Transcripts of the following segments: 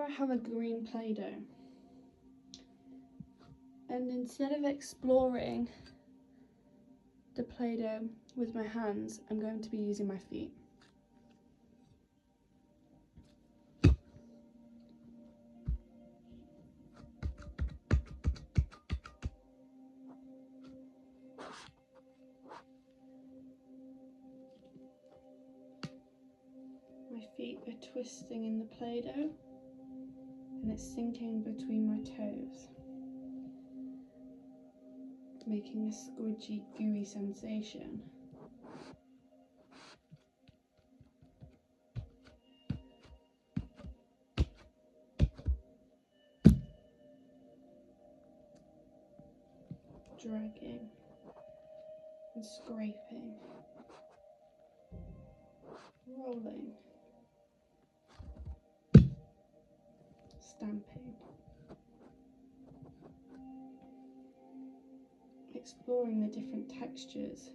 I have a green Play-Doh, and instead of exploring the Play-Doh with my hands, I'm going to be using my feet. My feet are twisting in the Play-Doh and it's sinking between my toes, making a squidgy, gooey sensation. Dragging and scraping, rolling, stamping, exploring the different textures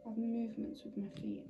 of movements with my feet.